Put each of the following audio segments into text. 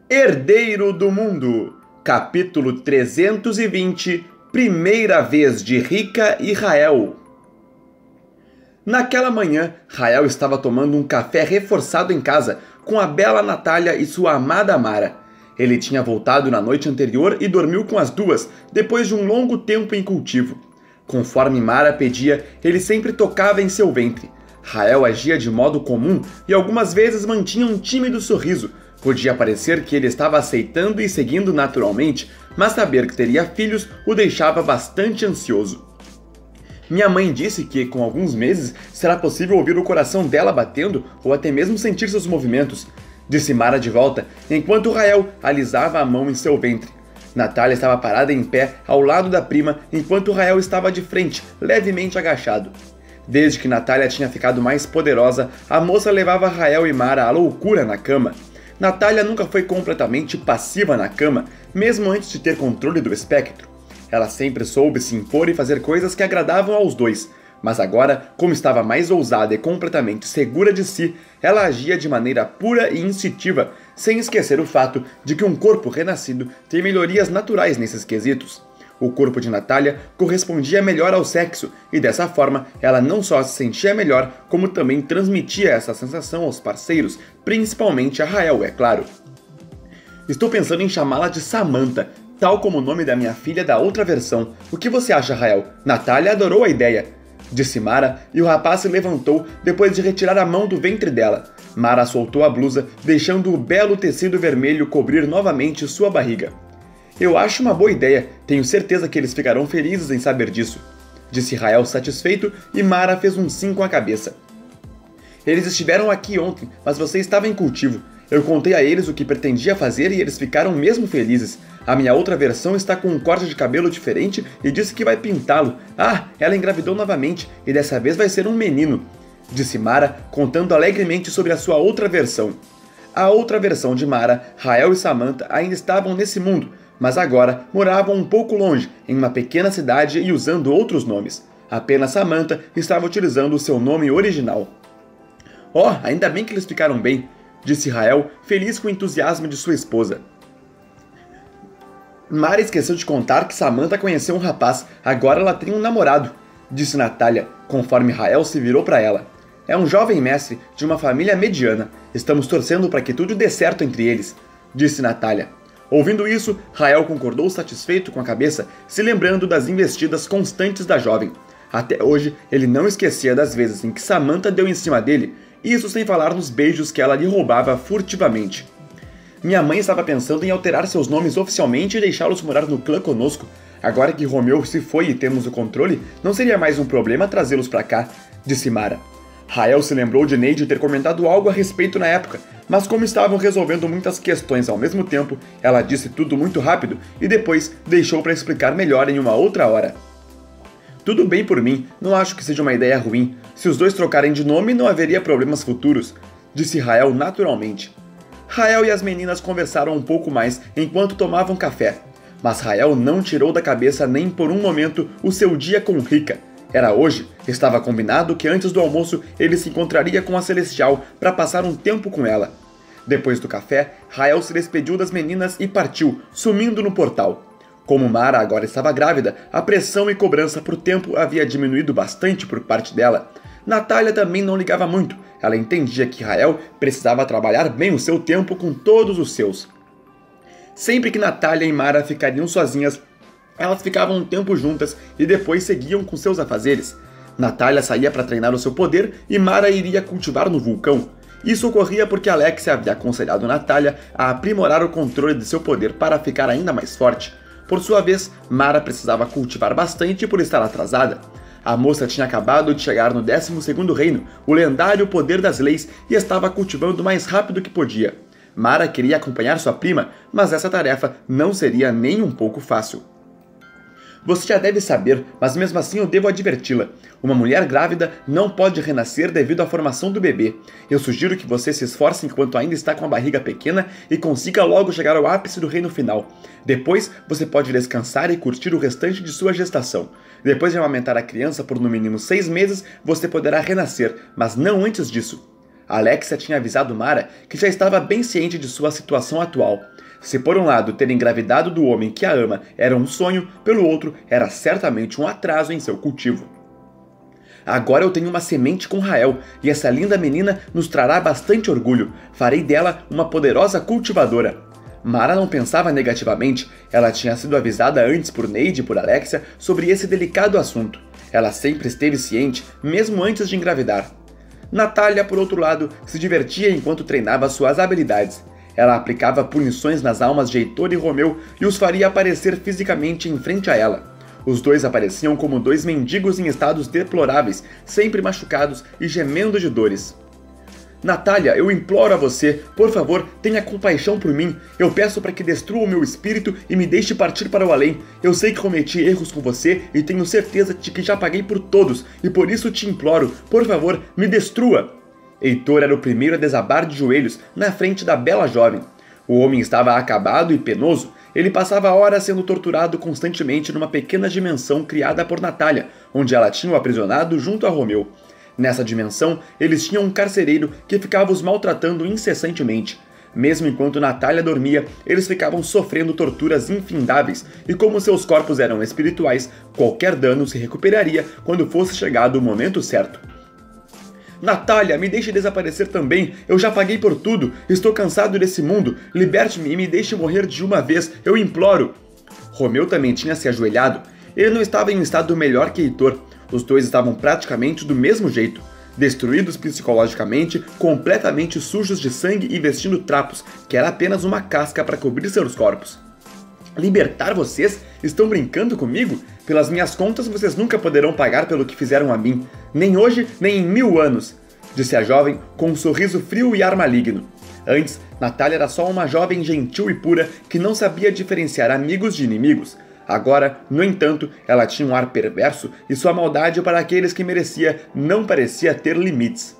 Herdeiro do Mundo, capítulo 320, Primeira vez de Rika e Rael. Naquela manhã, Rael estava tomando um café reforçado em casa com a bela Natália e sua amada Mara. Ele tinha voltado na noite anterior e dormiu com as duas, depois de um longo tempo em cultivo. Conforme Mara pedia, ele sempre tocava em seu ventre. Rael agia de modo comum e algumas vezes mantinha um tímido sorriso. Podia parecer que ele estava aceitando e seguindo naturalmente, mas saber que teria filhos o deixava bastante ansioso. Minha mãe disse que, com alguns meses, será possível ouvir o coração dela batendo ou até mesmo sentir seus movimentos, disse Mara de volta, enquanto Rael alisava a mão em seu ventre. Natália estava parada em pé ao lado da prima, enquanto Rael estava de frente, levemente agachado. Desde que Natália tinha ficado mais poderosa, a moça levava Rael e Mara à loucura na cama. Natália nunca foi completamente passiva na cama, mesmo antes de ter controle do espectro. Ela sempre soube se impor e fazer coisas que agradavam aos dois, mas agora, como estava mais ousada e completamente segura de si, ela agia de maneira pura e instintiva, sem esquecer o fato de que um corpo renascido tem melhorias naturais nesses quesitos. O corpo de Natália correspondia melhor ao sexo, e dessa forma ela não só se sentia melhor, como também transmitia essa sensação aos parceiros, principalmente a Rael, é claro. Estou pensando em chamá-la de Samantha, tal como o nome da minha filha da outra versão. O que você acha, Rael? Natália adorou a ideia, disse Mara, e o rapaz se levantou depois de retirar a mão do ventre dela. Mara soltou a blusa, deixando o belo tecido vermelho cobrir novamente sua barriga. Eu acho uma boa ideia, tenho certeza que eles ficarão felizes em saber disso, disse Rael satisfeito, e Mara fez um sim com a cabeça. Eles estiveram aqui ontem, mas você estava em cultivo. Eu contei a eles o que pretendia fazer e eles ficaram mesmo felizes. A minha outra versão está com um corte de cabelo diferente e disse que vai pintá-lo. Ah, ela engravidou novamente e dessa vez vai ser um menino, disse Mara, contando alegremente sobre a sua outra versão. A outra versão de Mara, Rael e Samantha ainda estavam nesse mundo, mas agora moravam um pouco longe, em uma pequena cidade e usando outros nomes. Apenas Samantha estava utilizando o seu nome original. Oh, ainda bem que eles ficaram bem, disse Rael, feliz com o entusiasmo de sua esposa. Mara esqueceu de contar que Samantha conheceu um rapaz, agora ela tem um namorado, disse Natália, conforme Rael se virou para ela. É um jovem mestre de uma família mediana, estamos torcendo para que tudo dê certo entre eles, disse Natália. Ouvindo isso, Rael concordou satisfeito com a cabeça, se lembrando das investidas constantes da jovem. Até hoje, ele não esquecia das vezes em que Samantha deu em cima dele, isso sem falar nos beijos que ela lhe roubava furtivamente. Minha mãe estava pensando em alterar seus nomes oficialmente e deixá-los morar no clã conosco. Agora que Romeu se foi e temos o controle, não seria mais um problema trazê-los para cá, disse Mara. Rael se lembrou de Neide ter comentado algo a respeito na época, mas como estavam resolvendo muitas questões ao mesmo tempo, ela disse tudo muito rápido e depois deixou para explicar melhor em uma outra hora. Tudo bem por mim, não acho que seja uma ideia ruim. Se os dois trocarem de nome, não haveria problemas futuros, disse Rael naturalmente. Rael e as meninas conversaram um pouco mais enquanto tomavam café, mas Rael não tirou da cabeça nem por um momento o seu dia com Rika. Era hoje, estava combinado que antes do almoço ele se encontraria com a Celestial para passar um tempo com ela. Depois do café, Rael se despediu das meninas e partiu, sumindo no portal. Como Mara agora estava grávida, a pressão e cobrança por tempo havia diminuído bastante por parte dela. Natália também não ligava muito, ela entendia que Rael precisava trabalhar bem o seu tempo com todos os seus. Sempre que Natália e Mara ficariam sozinhas, elas ficavam um tempo juntas e depois seguiam com seus afazeres. Natália saía para treinar o seu poder e Mara iria cultivar no vulcão. Isso ocorria porque Alexia havia aconselhado Natália a aprimorar o controle de seu poder para ficar ainda mais forte. Por sua vez, Mara precisava cultivar bastante por estar atrasada. A moça tinha acabado de chegar no 12º reino, o lendário poder das leis, e estava cultivando o mais rápido que podia. Mara queria acompanhar sua prima, mas essa tarefa não seria nem um pouco fácil. Você já deve saber, mas mesmo assim eu devo adverti-la. Uma mulher grávida não pode renascer devido à formação do bebê. Eu sugiro que você se esforce enquanto ainda está com a barriga pequena e consiga logo chegar ao ápice do reino final. Depois, você pode descansar e curtir o restante de sua gestação. Depois de amamentar a criança por no mínimo 6 meses, você poderá renascer, mas não antes disso. Alexia tinha avisado Mara que já estava bem ciente de sua situação atual. Se por um lado ter engravidado do homem que a ama era um sonho, pelo outro era certamente um atraso em seu cultivo. Agora eu tenho uma semente com Rael, e essa linda menina nos trará bastante orgulho. Farei dela uma poderosa cultivadora. Mara não pensava negativamente, ela tinha sido avisada antes por Neide e por Alexia sobre esse delicado assunto. Ela sempre esteve ciente, mesmo antes de engravidar. Natália, por outro lado, se divertia enquanto treinava suas habilidades. Ela aplicava punições nas almas de Heitor e Romeu e os faria aparecer fisicamente em frente a ela. Os dois apareciam como dois mendigos em estados deploráveis, sempre machucados e gemendo de dores. Natália, eu imploro a você, por favor, tenha compaixão por mim. Eu peço para que destrua o meu espírito e me deixe partir para o além. Eu sei que cometi erros com você e tenho certeza de que já paguei por todos, e por isso te imploro, por favor, me destrua. Heitor era o primeiro a desabar de joelhos na frente da bela jovem. O homem estava acabado e penoso. Ele passava horas sendo torturado constantemente numa pequena dimensão criada por Natália, onde ela tinha o aprisionado junto a Romeu. Nessa dimensão, eles tinham um carcereiro que ficava os maltratando incessantemente. Mesmo enquanto Natália dormia, eles ficavam sofrendo torturas infindáveis, e como seus corpos eram espirituais, qualquer dano se recuperaria quando fosse chegado o momento certo. Natália, me deixe desaparecer também, eu já paguei por tudo, estou cansado desse mundo, liberte-me e me deixe morrer de uma vez, eu imploro. Romeu também tinha se ajoelhado, ele não estava em um estado melhor que Heitor, os dois estavam praticamente do mesmo jeito, destruídos psicologicamente, completamente sujos de sangue e vestindo trapos, que era apenas uma casca para cobrir seus corpos. Libertar vocês? Estão brincando comigo? Pelas minhas contas, vocês nunca poderão pagar pelo que fizeram a mim. Nem hoje, nem em 1000 anos, disse a jovem com um sorriso frio e ar maligno. Antes, Natália era só uma jovem gentil e pura que não sabia diferenciar amigos de inimigos. Agora, no entanto, ela tinha um ar perverso e sua maldade para aqueles que merecia não parecia ter limites.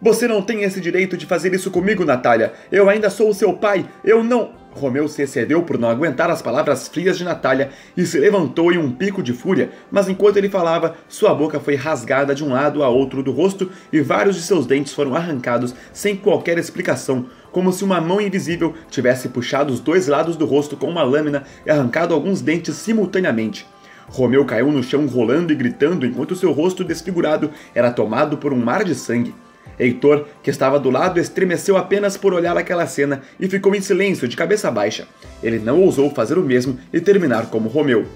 Você não tem esse direito de fazer isso comigo, Natália. Eu ainda sou o seu pai. Eu não... Romeu se excedeu por não aguentar as palavras frias de Natália e se levantou em um pico de fúria, mas enquanto ele falava, sua boca foi rasgada de um lado a outro do rosto e vários de seus dentes foram arrancados sem qualquer explicação, como se uma mão invisível tivesse puxado os dois lados do rosto com uma lâmina e arrancado alguns dentes simultaneamente. Romeu caiu no chão rolando e gritando enquanto seu rosto desfigurado era tomado por um mar de sangue. Heitor, que estava do lado, estremeceu apenas por olhar aquela cena e ficou em silêncio, de cabeça baixa. Ele não ousou fazer o mesmo e terminar como Romeu.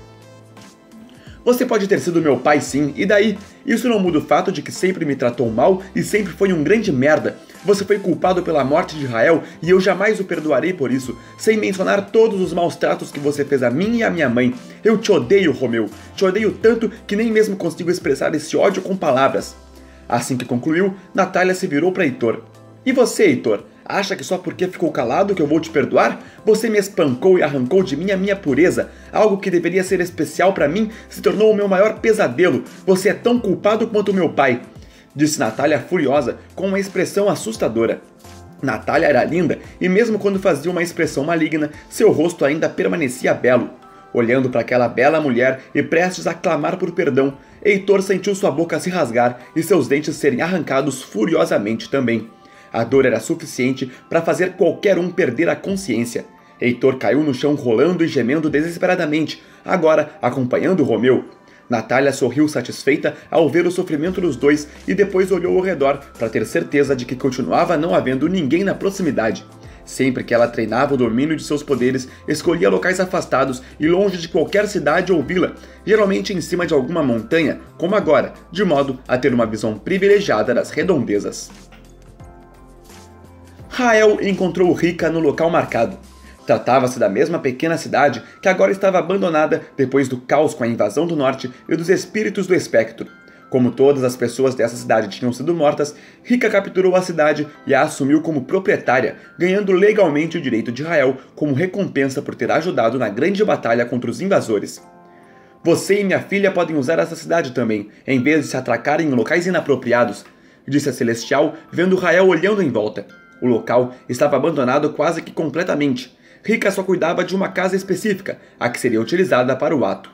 Você pode ter sido meu pai sim, e daí? Isso não muda o fato de que sempre me tratou mal e sempre foi um grande merda. Você foi culpado pela morte de Rael e eu jamais o perdoarei por isso, sem mencionar todos os maus tratos que você fez a mim e a minha mãe. Eu te odeio, Romeu. Te odeio tanto que nem mesmo consigo expressar esse ódio com palavras. Assim que concluiu, Natália se virou para Heitor. E você, Heitor? Acha que só porque ficou calado que eu vou te perdoar? Você me espancou e arrancou de mim a minha pureza. Algo que deveria ser especial para mim se tornou o meu maior pesadelo. Você é tão culpado quanto meu pai, disse Natália furiosa, com uma expressão assustadora. Natália era linda e mesmo quando fazia uma expressão maligna, seu rosto ainda permanecia belo. Olhando para aquela bela mulher e prestes a clamar por perdão, Heitor sentiu sua boca se rasgar e seus dentes serem arrancados furiosamente também. A dor era suficiente para fazer qualquer um perder a consciência. Heitor caiu no chão rolando e gemendo desesperadamente, agora acompanhando Romeu. Natália sorriu satisfeita ao ver o sofrimento dos dois e depois olhou ao redor para ter certeza de que continuava não havendo ninguém na proximidade. Sempre que ela treinava o domínio de seus poderes, escolhia locais afastados e longe de qualquer cidade ou vila, geralmente em cima de alguma montanha, como agora, de modo a ter uma visão privilegiada das redondezas. Rael encontrou Rika no local marcado. Tratava-se da mesma pequena cidade que agora estava abandonada depois do caos com a invasão do norte e dos espíritos do espectro. Como todas as pessoas dessa cidade tinham sido mortas, Rika capturou a cidade e a assumiu como proprietária, ganhando legalmente o direito de Rael como recompensa por ter ajudado na grande batalha contra os invasores. Você e minha filha podem usar essa cidade também, em vez de se atracarem em locais inapropriados, disse a Celestial, vendo Rael olhando em volta. O local estava abandonado quase que completamente. Rika só cuidava de uma casa específica, a que seria utilizada para o ato.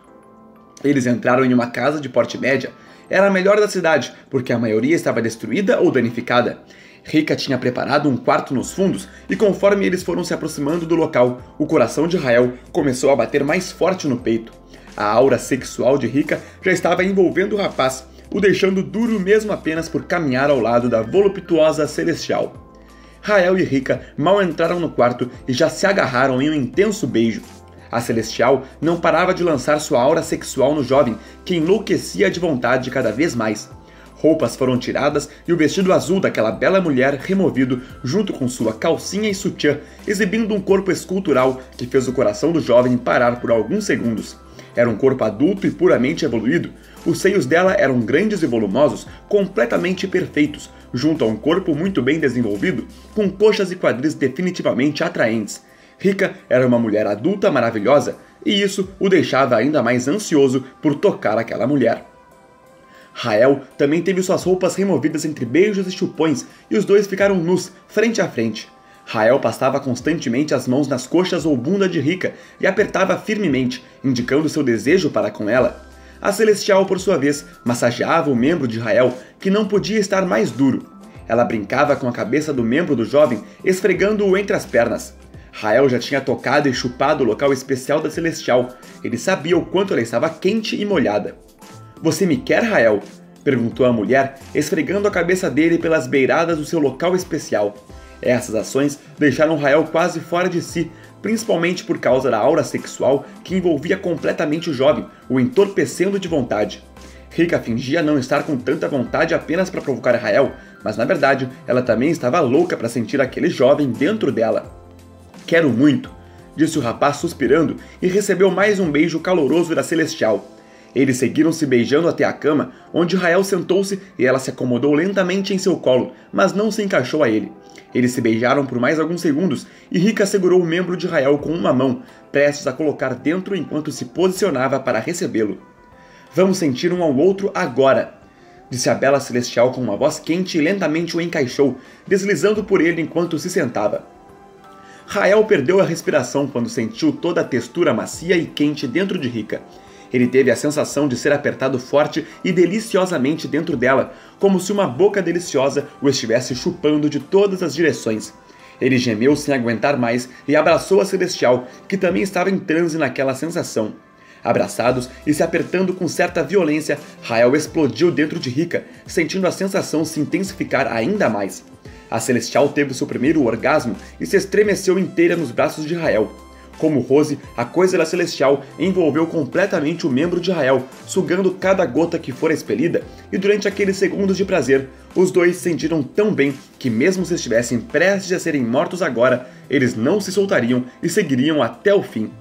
Eles entraram em uma casa de porte média. Era a melhor da cidade, porque a maioria estava destruída ou danificada. Rika tinha preparado um quarto nos fundos e conforme eles foram se aproximando do local, o coração de Rael começou a bater mais forte no peito. A aura sexual de Rika já estava envolvendo o rapaz, o deixando duro mesmo apenas por caminhar ao lado da voluptuosa Celestial. Rael e Rika mal entraram no quarto e já se agarraram em um intenso beijo. A Celestial não parava de lançar sua aura sexual no jovem, que enlouquecia de vontade cada vez mais. Roupas foram tiradas e o vestido azul daquela bela mulher removido junto com sua calcinha e sutiã, exibindo um corpo escultural que fez o coração do jovem parar por alguns segundos. Era um corpo adulto e puramente evoluído. Os seios dela eram grandes e volumosos, completamente perfeitos, junto a um corpo muito bem desenvolvido, com coxas e quadris definitivamente atraentes. Rika era uma mulher adulta maravilhosa, e isso o deixava ainda mais ansioso por tocar aquela mulher. Rael também teve suas roupas removidas entre beijos e chupões, e os dois ficaram nus, frente a frente. Rael passava constantemente as mãos nas coxas ou bunda de Rika e apertava firmemente, indicando seu desejo para com ela. A Celestial, por sua vez, massageava o membro de Rael, que não podia estar mais duro. Ela brincava com a cabeça do membro do jovem, esfregando-o entre as pernas. Rael já tinha tocado e chupado o local especial da Celestial. Ele sabia o quanto ela estava quente e molhada. "Você me quer, Rael?" perguntou a mulher, esfregando a cabeça dele pelas beiradas do seu local especial. Essas ações deixaram Rael quase fora de si, principalmente por causa da aura sexual que envolvia completamente o jovem, o entorpecendo de vontade. Rika fingia não estar com tanta vontade apenas para provocar Rael, mas na verdade ela também estava louca para sentir aquele jovem dentro dela. "Quero muito", disse o rapaz suspirando e recebeu mais um beijo caloroso da Celestial. Eles seguiram se beijando até a cama, onde Rael sentou-se e ela se acomodou lentamente em seu colo, mas não se encaixou a ele. Eles se beijaram por mais alguns segundos e Rika segurou o membro de Rael com uma mão, prestes a colocar dentro enquanto se posicionava para recebê-lo. "Vamos sentir um ao outro agora", disse a bela Celestial com uma voz quente e lentamente o encaixou, deslizando por ele enquanto se sentava. Rael perdeu a respiração quando sentiu toda a textura macia e quente dentro de Rika. Ele teve a sensação de ser apertado forte e deliciosamente dentro dela, como se uma boca deliciosa o estivesse chupando de todas as direções. Ele gemeu sem aguentar mais e abraçou a Celestial, que também estava em transe naquela sensação. Abraçados e se apertando com certa violência, Rael explodiu dentro de Rika, sentindo a sensação se intensificar ainda mais. A Celestial teve seu primeiro orgasmo e se estremeceu inteira nos braços de Rael. Como Rose, a coisa da Celestial envolveu completamente o membro de Rael, sugando cada gota que fora expelida, e durante aqueles segundos de prazer, os dois se sentiram tão bem que mesmo se estivessem prestes a serem mortos agora, eles não se soltariam e seguiriam até o fim.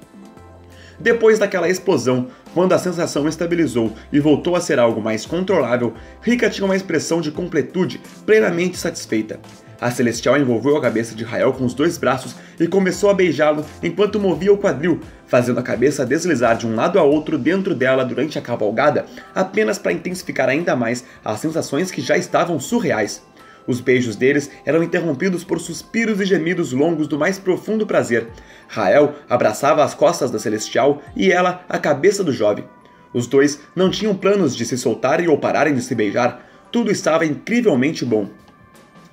Depois daquela explosão, quando a sensação estabilizou e voltou a ser algo mais controlável, Rika tinha uma expressão de completude, plenamente satisfeita. A Celestial envolveu a cabeça de Rael com os dois braços e começou a beijá-lo enquanto movia o quadril, fazendo a cabeça deslizar de um lado a outro dentro dela durante a cavalgada, apenas para intensificar ainda mais as sensações que já estavam surreais. Os beijos deles eram interrompidos por suspiros e gemidos longos do mais profundo prazer. Rael abraçava as costas da Celestial e ela a cabeça do jovem. Os dois não tinham planos de se soltarem ou pararem de se beijar, tudo estava incrivelmente bom.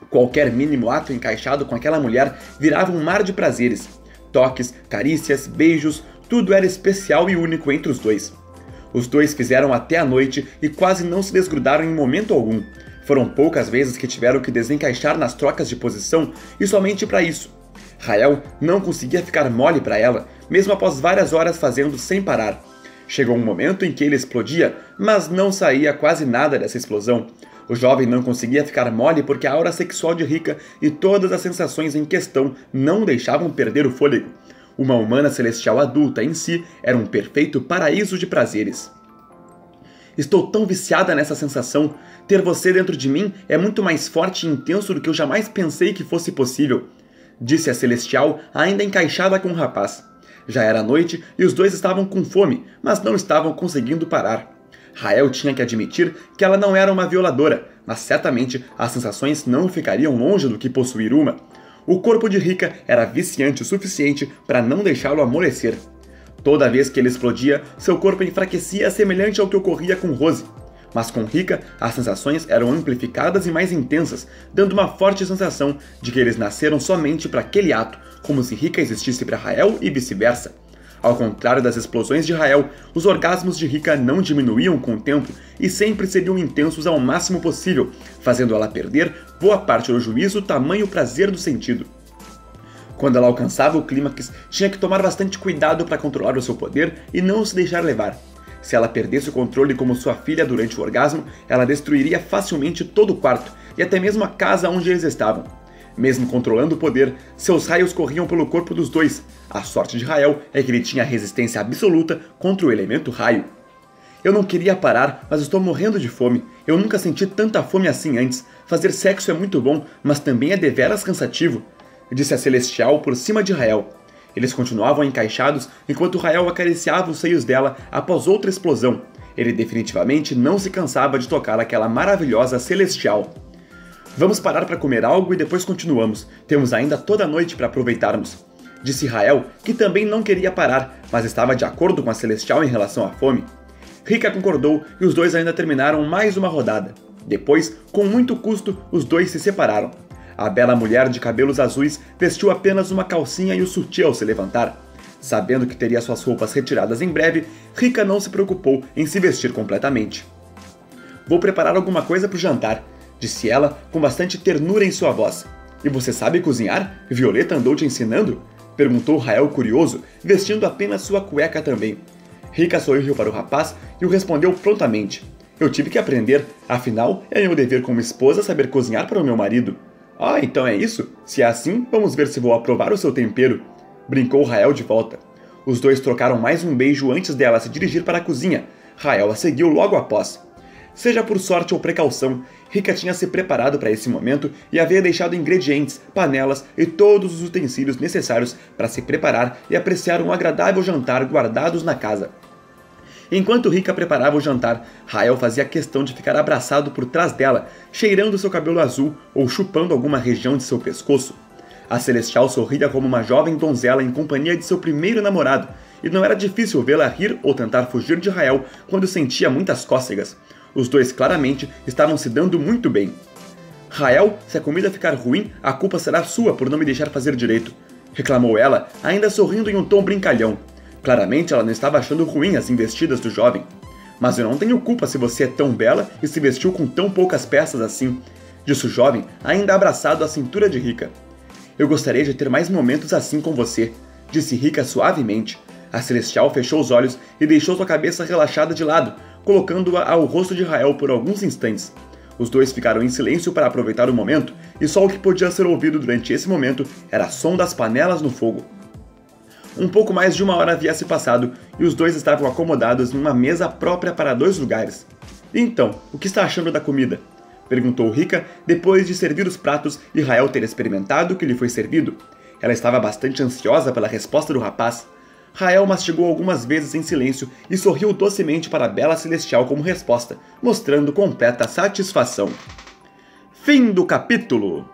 Qualquer mínimo ato encaixado com aquela mulher virava um mar de prazeres. Toques, carícias, beijos, tudo era especial e único entre os dois. Os dois fizeram até a noite e quase não se desgrudaram em momento algum. Foram poucas vezes que tiveram que desencaixar nas trocas de posição e somente para isso. Rael não conseguia ficar mole para ela, mesmo após várias horas fazendo sem parar. Chegou um momento em que ele explodia, mas não saía quase nada dessa explosão. O jovem não conseguia ficar mole porque a aura sexual de Rika e todas as sensações em questão não deixavam perder o fôlego. Uma humana celestial adulta em si era um perfeito paraíso de prazeres. "Estou tão viciada nessa sensação. Ter você dentro de mim é muito mais forte e intenso do que eu jamais pensei que fosse possível", disse a Celestial, ainda encaixada com o rapaz. Já era noite e os dois estavam com fome, mas não estavam conseguindo parar. Rael tinha que admitir que ela não era uma violadora, mas certamente as sensações não ficariam longe do que possuir uma. O corpo de Rika era viciante o suficiente para não deixá-lo amolecer. Toda vez que ele explodia, seu corpo enfraquecia semelhante ao que ocorria com Rose. Mas com Rika, as sensações eram amplificadas e mais intensas, dando uma forte sensação de que eles nasceram somente para aquele ato, como se Rika existisse para Rael e vice-versa. Ao contrário das explosões de Rael, os orgasmos de Rika não diminuíam com o tempo e sempre seriam intensos ao máximo possível, fazendo ela perder boa parte do juízo, tamanho prazer do sentido. Quando ela alcançava o clímax, tinha que tomar bastante cuidado para controlar o seu poder e não se deixar levar. Se ela perdesse o controle como sua filha durante o orgasmo, ela destruiria facilmente todo o quarto e até mesmo a casa onde eles estavam. Mesmo controlando o poder, seus raios corriam pelo corpo dos dois. A sorte de Rael é que ele tinha resistência absoluta contra o elemento raio. Eu não queria parar, mas estou morrendo de fome. Eu nunca senti tanta fome assim antes. Fazer sexo é muito bom, mas também é deveras cansativo, disse a Celestial por cima de Rael. Eles continuavam encaixados enquanto Rael acariciava os seios dela após outra explosão. Ele definitivamente não se cansava de tocar aquela maravilhosa Celestial. Vamos parar para comer algo e depois continuamos. Temos ainda toda a noite para aproveitarmos, disse Rael, que também não queria parar, mas estava de acordo com a Celestial em relação à fome. Rika concordou e os dois ainda terminaram mais uma rodada. Depois, com muito custo, os dois se separaram. A bela mulher de cabelos azuis vestiu apenas uma calcinha e o sutiã ao se levantar. Sabendo que teria suas roupas retiradas em breve, Rika não se preocupou em se vestir completamente. Vou preparar alguma coisa para o jantar, disse ela com bastante ternura em sua voz. E você sabe cozinhar? Violeta andou te ensinando? Perguntou Rael curioso, vestindo apenas sua cueca também. Rika sorriu para o rapaz e o respondeu prontamente. Eu tive que aprender, afinal é meu dever como esposa saber cozinhar para o meu marido. Ah, então é isso? Se é assim, vamos ver se vou aprovar o seu tempero, brincou Rael de volta. Os dois trocaram mais um beijo antes dela se dirigir para a cozinha. Rael a seguiu logo após. Seja por sorte ou precaução, Rika tinha se preparado para esse momento e havia deixado ingredientes, panelas e todos os utensílios necessários para se preparar e apreciar um agradável jantar guardados na casa. Enquanto Rika preparava o jantar, Rael fazia questão de ficar abraçado por trás dela, cheirando seu cabelo azul ou chupando alguma região de seu pescoço. A Celestial sorria como uma jovem donzela em companhia de seu primeiro namorado, e não era difícil vê-la rir ou tentar fugir de Rael quando sentia muitas cócegas. Os dois claramente estavam se dando muito bem. Rael, se a comida ficar ruim, a culpa será sua por não me deixar fazer direito, reclamou ela, ainda sorrindo em um tom brincalhão. Claramente ela não estava achando ruim as investidas do jovem. Mas eu não tenho culpa se você é tão bela e se vestiu com tão poucas peças assim, disse o jovem, ainda abraçado à cintura de Rika. Eu gostaria de ter mais momentos assim com você, disse Rika suavemente. A Celestial fechou os olhos e deixou sua cabeça relaxada de lado, colocando-a ao rosto de Rael por alguns instantes. Os dois ficaram em silêncio para aproveitar o momento, e só o que podia ser ouvido durante esse momento era som das panelas no fogo. Um pouco mais de uma hora havia se passado, e os dois estavam acomodados numa mesa própria para 2 lugares. Então, o que está achando da comida? Perguntou Rika, depois de servir os pratos e Rael ter experimentado o que lhe foi servido. Ela estava bastante ansiosa pela resposta do rapaz. Rael mastigou algumas vezes em silêncio e sorriu docemente para a bela Celestial como resposta, mostrando completa satisfação. Fim do capítulo!